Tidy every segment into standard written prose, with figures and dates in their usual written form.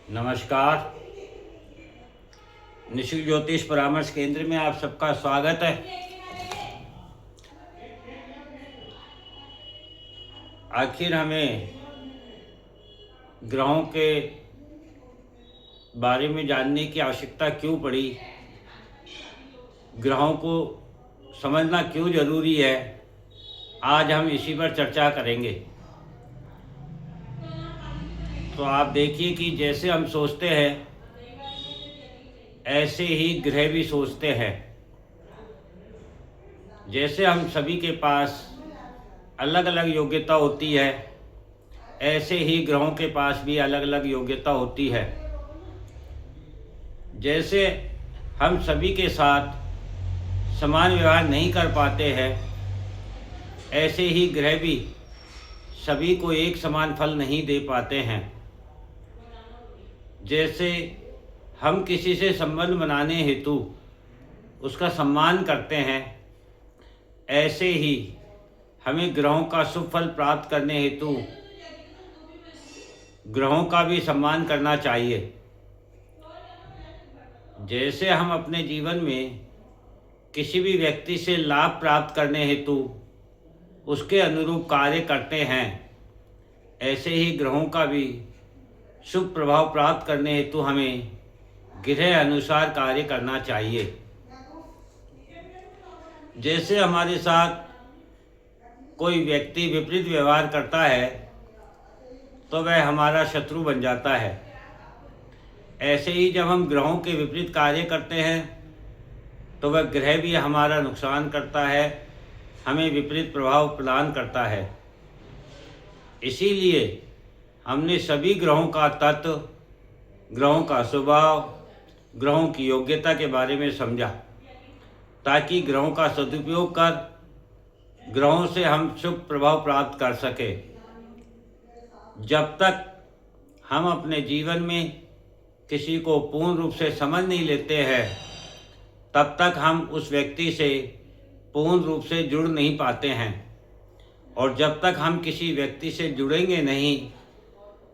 नमस्कार। निशुल्क ज्योतिष परामर्श केंद्र में आप सबका स्वागत है। आखिर हमें ग्रहों के बारे में जानने की आवश्यकता क्यों पड़ी, ग्रहों को समझना क्यों ज़रूरी है, आज हम इसी पर चर्चा करेंगे। तो आप देखिए कि जैसे हम सोचते हैं ऐसे ही ग्रह भी सोचते हैं। जैसे हम सभी के पास अलग अलग योग्यता होती है, ऐसे ही ग्रहों के पास भी अलग अलग योग्यता होती है। जैसे हम सभी के साथ समान व्यवहार नहीं कर पाते हैं, ऐसे ही ग्रह भी सभी को एक समान फल नहीं दे पाते हैं। जैसे हम किसी से संबंध बनाने हेतु उसका सम्मान करते हैं, ऐसे ही हमें ग्रहों का शुभ फल प्राप्त करने हेतु ग्रहों का भी सम्मान करना चाहिए। जैसे हम अपने जीवन में किसी भी व्यक्ति से लाभ प्राप्त करने हेतु उसके अनुरूप कार्य करते हैं, ऐसे ही ग्रहों का भी शुभ प्रभाव प्राप्त करने हेतु हमें ग्रह अनुसार कार्य करना चाहिए। जैसे हमारे साथ कोई व्यक्ति विपरीत व्यवहार करता है तो वह हमारा शत्रु बन जाता है। ऐसे ही जब हम ग्रहों के विपरीत कार्य करते हैं तो वह ग्रह भी हमारा नुकसान करता है, हमें विपरीत प्रभाव प्रदान करता है। इसीलिए हमने सभी ग्रहों का तत्व, ग्रहों का स्वभाव, ग्रहों की योग्यता के बारे में समझा, ताकि ग्रहों का सदुपयोग कर ग्रहों से हम शुभ प्रभाव प्राप्त कर सके। जब तक हम अपने जीवन में किसी को पूर्ण रूप से समझ नहीं लेते हैं, तब तक हम उस व्यक्ति से पूर्ण रूप से जुड़ नहीं पाते हैं। और जब तक हम किसी व्यक्ति से जुड़ेंगे नहीं,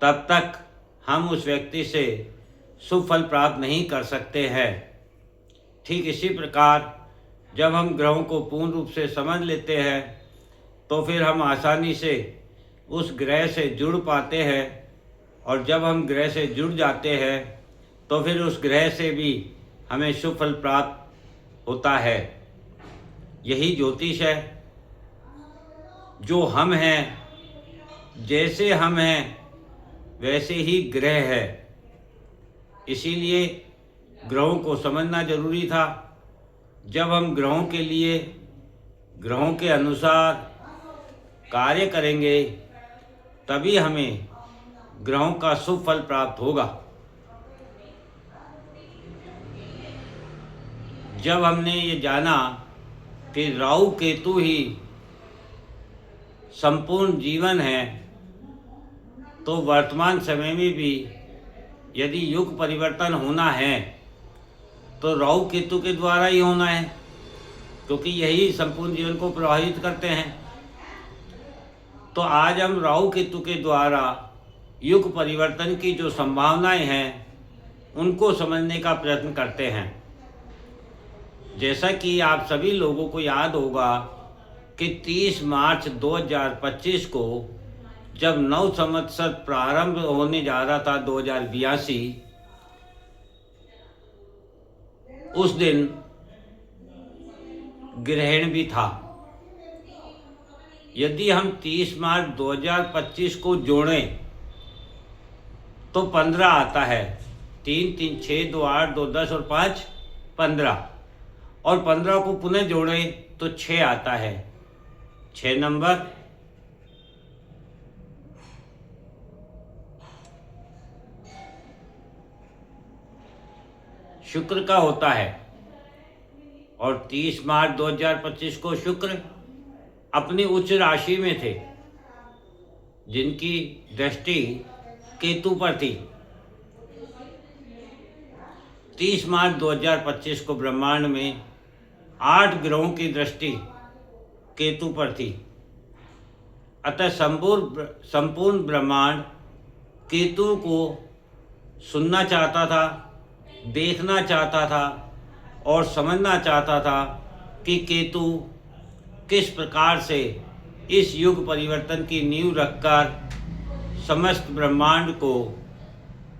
तब तक हम उस व्यक्ति से शुभ फल प्राप्त नहीं कर सकते हैं। ठीक इसी प्रकार जब हम ग्रहों को पूर्ण रूप से समझ लेते हैं तो फिर हम आसानी से उस ग्रह से जुड़ पाते हैं, और जब हम ग्रह से जुड़ जाते हैं तो फिर उस ग्रह से भी हमें शुभ फल प्राप्त होता है। यही ज्योतिष है। जो हम हैं, जैसे हम हैं वैसे ही ग्रह है। इसीलिए ग्रहों को समझना जरूरी था। जब हम ग्रहों के लिए, ग्रहों के अनुसार कार्य करेंगे तभी हमें ग्रहों का शुभ फल प्राप्त होगा। जब हमने ये जाना कि राहु केतु ही संपूर्ण जीवन है, तो वर्तमान समय में भी यदि युग परिवर्तन होना है तो राहु केतु के द्वारा ही होना है, क्योंकि यही संपूर्ण जीवन को प्रभावित करते हैं। तो आज हम राहु केतु के द्वारा युग परिवर्तन की जो संभावनाएं हैं उनको समझने का प्रयत्न करते हैं। जैसा कि आप सभी लोगों को याद होगा कि 30 मार्च 2025 को जब नव संवत्सर प्रारंभ होने जा रहा था 2082, उस दिन ग्रहण भी था। यदि हम 30 मार्च 2025 को जोड़ें तो 15 आता है। 3 3 6 2 8 2 10 और 5 15, और 15 को पुनः जोड़ें तो 6 आता है। 6 नंबर शुक्र का होता है, और 30 मार्च 2025 को शुक्र अपनी उच्च राशि में थे, जिनकी दृष्टि केतु पर थी। 30 मार्च 2025 को ब्रह्मांड में 8 ग्रहों की दृष्टि केतु पर थी। अतः संपूर्ण ब्रह्मांड केतु को सुनना चाहता था, देखना चाहता था और समझना चाहता था कि केतु किस प्रकार से इस युग परिवर्तन की नींव रखकर समस्त ब्रह्मांड को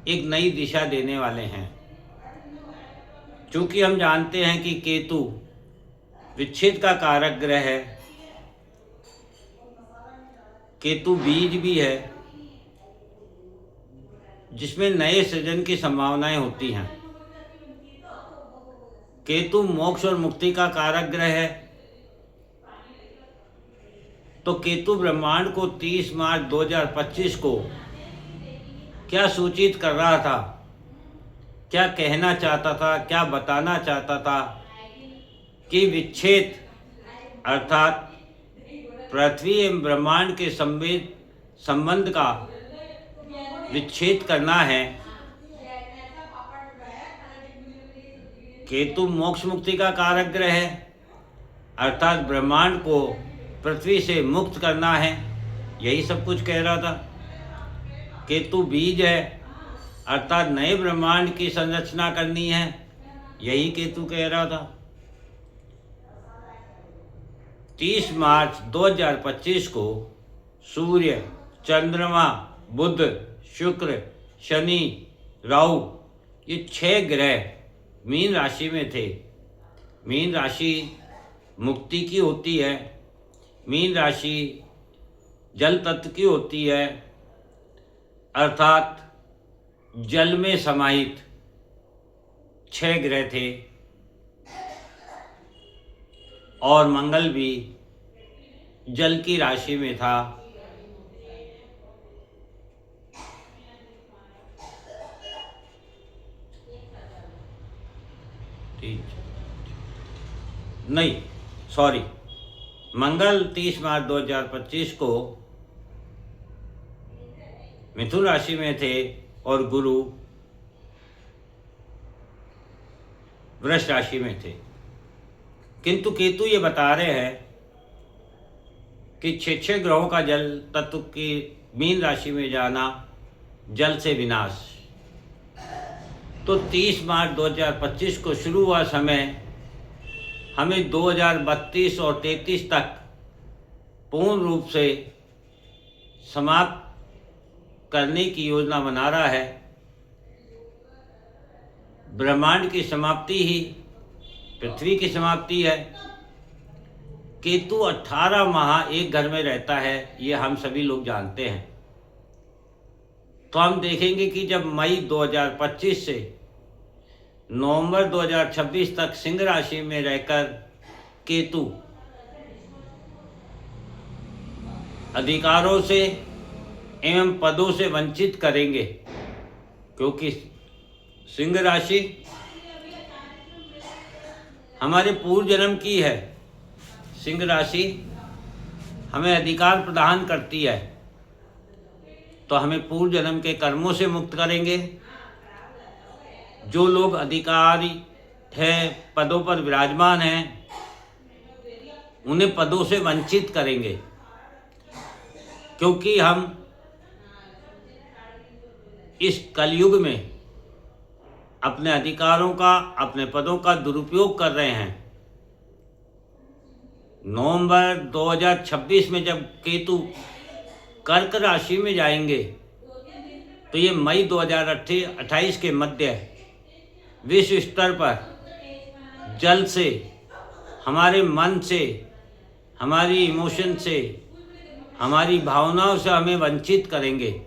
एक नई दिशा देने वाले हैं। चूँकि हम जानते हैं कि केतु विच्छेद का कारक ग्रह है, केतु बीज भी है जिसमें नए सृजन की संभावनाएं होती हैं। केतु मोक्ष और मुक्ति का कारक ग्रह है। तो केतु ब्रह्मांड को 30 मार्च 2025 को क्या सूचित कर रहा था, क्या कहना चाहता था, क्या बताना चाहता था कि विच्छेद अर्थात पृथ्वी एवं ब्रह्मांड के संबंध का विच्छेद करना है। केतु मोक्ष मुक्ति का कारक ग्रह है, अर्थात ब्रह्मांड को पृथ्वी से मुक्त करना है, यही सब कुछ कह रहा था। केतु बीज है, अर्थात नए ब्रह्मांड की संरचना करनी है, यही केतु कह रहा था। 30 मार्च 2025 को सूर्य, चंद्रमा, बुध, शुक्र, शनि, राहु ये 6 ग्रह मीन राशि में थे। मीन राशि मुक्ति की होती है, मीन राशि जल तत्व की होती है, अर्थात जल में समाहित 6 ग्रह थे और मंगल भी जल की राशि में था। नहीं, सॉरी, मंगल 30 मार्च 2025 को मिथुन राशि में थे और गुरु वृष राशि में थे। किंतु केतु ये बता रहे हैं कि 6 ग्रहों का जल तत्व की मीन राशि में जाना जल से विनाश। तो 30 मार्च 2025 को शुरू हुआ समय हमें 2032 और 33 तक पूर्ण रूप से समाप्त करने की योजना बना रहा है। ब्रह्मांड की समाप्ति ही पृथ्वी की समाप्ति है। केतु 18 माह एक घर में रहता है, ये हम सभी लोग जानते हैं। तो हम देखेंगे कि जब मई 2025 से नवंबर 2026 तक सिंह राशि में रहकर केतु अधिकारों से एवं पदों से वंचित करेंगे, क्योंकि सिंह राशि हमारे पूर्व जन्म की है। सिंह राशि हमें अधिकार प्रदान करती है, तो हमें पूर्व जन्म के कर्मों से मुक्त करेंगे। जो लोग अधिकारी हैं, पदों पर विराजमान हैं, उन्हें पदों से वंचित करेंगे, क्योंकि हम इस कलयुग में अपने अधिकारों का, अपने पदों का दुरुपयोग कर रहे हैं। नवंबर 2026 में जब केतु कर्क राशि में जाएंगे, तो ये मई 2028 के मध्य विश्व स्तर पर जल से, हमारे मन से, हमारी इमोशन से, हमारी भावनाओं से हमें वंचित करेंगे।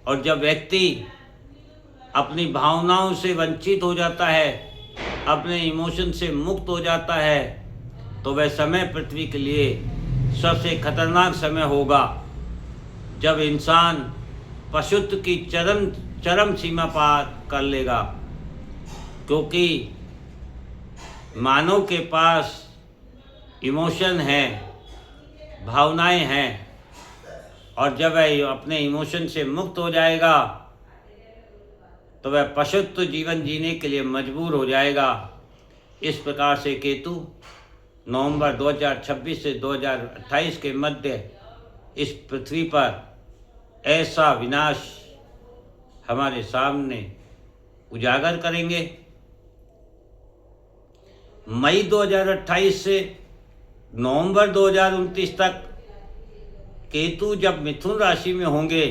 और जब व्यक्ति अपनी भावनाओं से वंचित हो जाता है, अपने इमोशन से मुक्त हो जाता है, तो वह समय पृथ्वी के लिए सबसे खतरनाक समय होगा, जब इंसान पशुत्व की चरम सीमा पार कर लेगा। क्योंकि मानव के पास इमोशन है, भावनाएं हैं, और जब वह अपने इमोशन से मुक्त हो जाएगा तो वह पशुत्व जीवन जीने के लिए मजबूर हो जाएगा। इस प्रकार से केतु नवंबर 2026 से 2028 के मध्य इस पृथ्वी पर ऐसा विनाश हमारे सामने उजागर करेंगे। मई 2028 से नवंबर 2029 तक केतु जब मिथुन राशि में होंगे,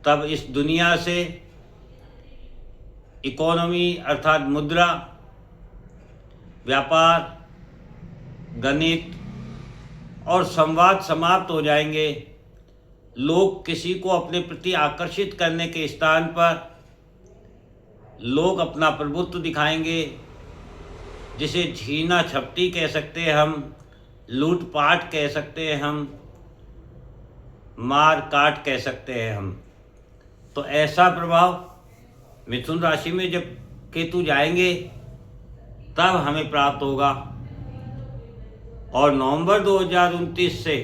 तब इस दुनिया से इकोनॉमी अर्थात मुद्रा, व्यापार, गणित और संवाद समाप्त हो जाएंगे। लोग किसी को अपने प्रति आकर्षित करने के स्थान पर लोग अपना प्रभुत्व दिखाएंगे, जिसे छीना झपटी कह सकते हैं हम, लूटपाट कह सकते हैं हम, मार काट कह सकते हैं हम। तो ऐसा प्रभाव मिथुन राशि में जब केतु जाएंगे तब हमें प्राप्त होगा। और नवंबर 2029 से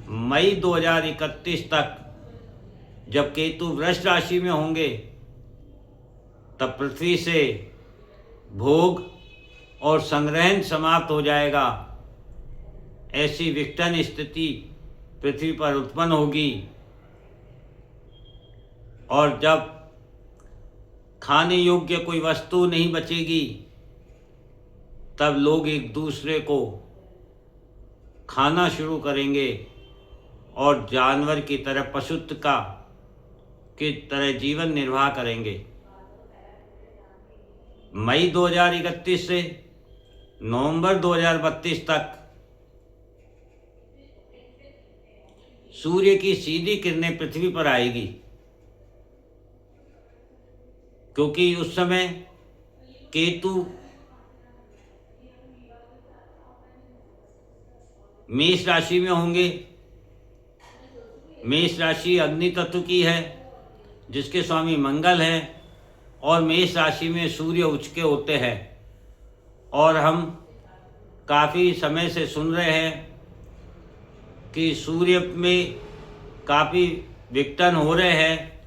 मई 2031 तक जब केतु वृष राशि में होंगे, तब पृथ्वी से भोग और संग्रहण समाप्त हो जाएगा। ऐसी विकटन स्थिति पृथ्वी पर उत्पन्न होगी और जब खाने योग्य कोई वस्तु नहीं बचेगी, तब लोग एक दूसरे को खाना शुरू करेंगे और जानवर की तरह, पशुत्व की तरह जीवन निर्वाह करेंगे। मई 2031 से नवंबर 2032 तक सूर्य की सीधी किरणें पृथ्वी पर आएगी, क्योंकि उस समय केतु मेष राशि में होंगे। मेष राशि अग्नि तत्व की है, जिसके स्वामी मंगल हैं, और मेष राशि में सूर्य उच्च के होते हैं। और हम काफ़ी समय से सुन रहे हैं कि सूर्य में काफ़ी विघटन हो रहे हैं,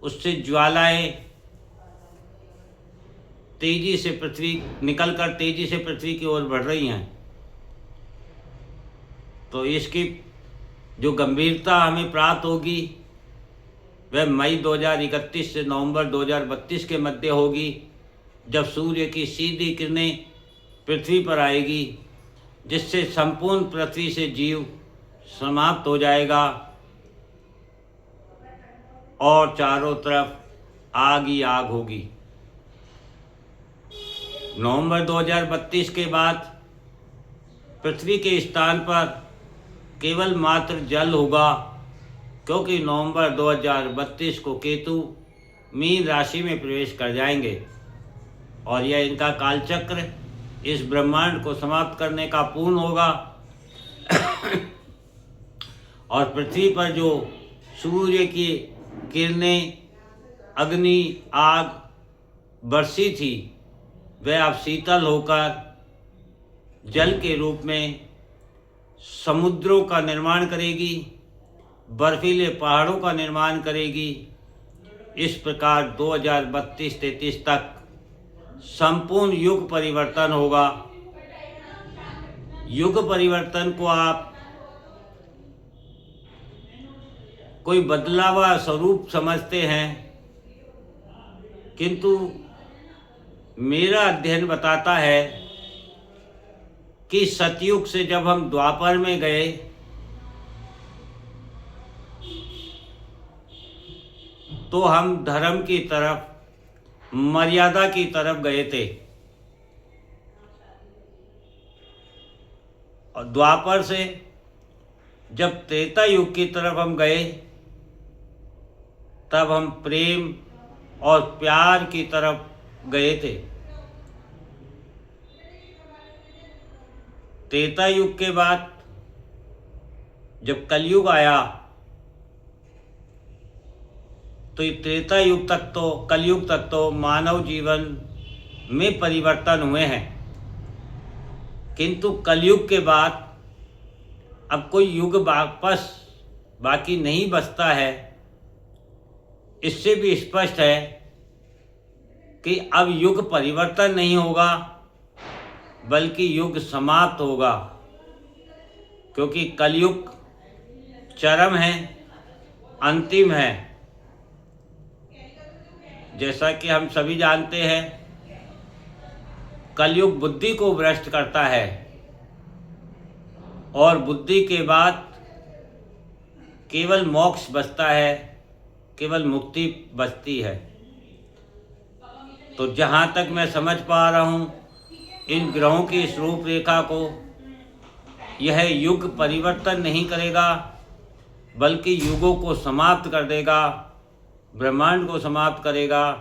उससे ज्वालाएं तेजी से निकलकर तेजी से पृथ्वी की ओर बढ़ रही हैं। तो इसकी जो गंभीरता हमें प्राप्त होगी वह मई 2031 से नवंबर 2032 के मध्य होगी, जब सूर्य की सीधी किरणें पृथ्वी पर आएगी, जिससे संपूर्ण पृथ्वी से जीव समाप्त हो जाएगा और चारों तरफ आग ही आग होगी। नवंबर 2032 के बाद पृथ्वी के स्थान पर केवल मात्र जल होगा, क्योंकि नवंबर 2032 को केतु मीन राशि में प्रवेश कर जाएंगे और यह इनका कालचक्र इस ब्रह्मांड को समाप्त करने का पूर्ण होगा। और पृथ्वी पर जो सूर्य की किरणें, अग्नि, आग बरसी थी, वह अब शीतल होकर जल के रूप में समुद्रों का निर्माण करेगी, बर्फीले पहाड़ों का निर्माण करेगी। इस प्रकार 2032-33 तक संपूर्ण युग परिवर्तन होगा। युग परिवर्तन को आप कोई बदला हुआ स्वरूप समझते हैं, किंतु मेरा अध्ययन बताता है कि सतयुग से जब हम द्वापर में गए, तो हम धर्म की तरफ, मर्यादा की तरफ गए थे। और द्वापर से जब त्रेता युग की तरफ हम गए, तब हम प्रेम और प्यार की तरफ गए थे। त्रेता युग के बाद जब कलयुग आया, तो ये त्रेता युग तक तो, कलयुग तक तो मानव जीवन में परिवर्तन हुए हैं, किंतु कलयुग के बाद अब कोई युग वापस बाकी नहीं बचता है। इससे भी स्पष्ट है कि अब युग परिवर्तन नहीं होगा, बल्कि युग समाप्त होगा, क्योंकि कलयुग चरम है अंतिम है। जैसा कि हम सभी जानते हैं, कलयुग बुद्धि को भ्रष्ट करता है और बुद्धि के बाद केवल मोक्ष बचता है, केवल मुक्ति बचती है। तो जहाँ तक मैं समझ पा रहा हूँ, इन ग्रहों की इस रूपरेखा को यह युग परिवर्तन नहीं करेगा, बल्कि युगों को समाप्त कर देगा, ब्रह्मांड को समाप्त करेगा,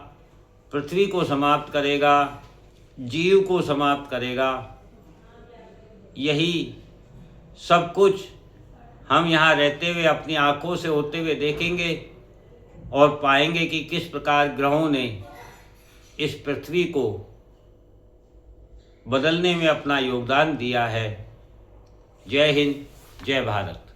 पृथ्वी को समाप्त करेगा, जीव को समाप्त करेगा। यही सब कुछ हम यहाँ रहते हुए अपनी आँखों से होते हुए देखेंगे और पाएंगे कि किस प्रकार ग्रहों ने इस पृथ्वी को बदलने में अपना योगदान दिया है। जय हिंद, जय भारत।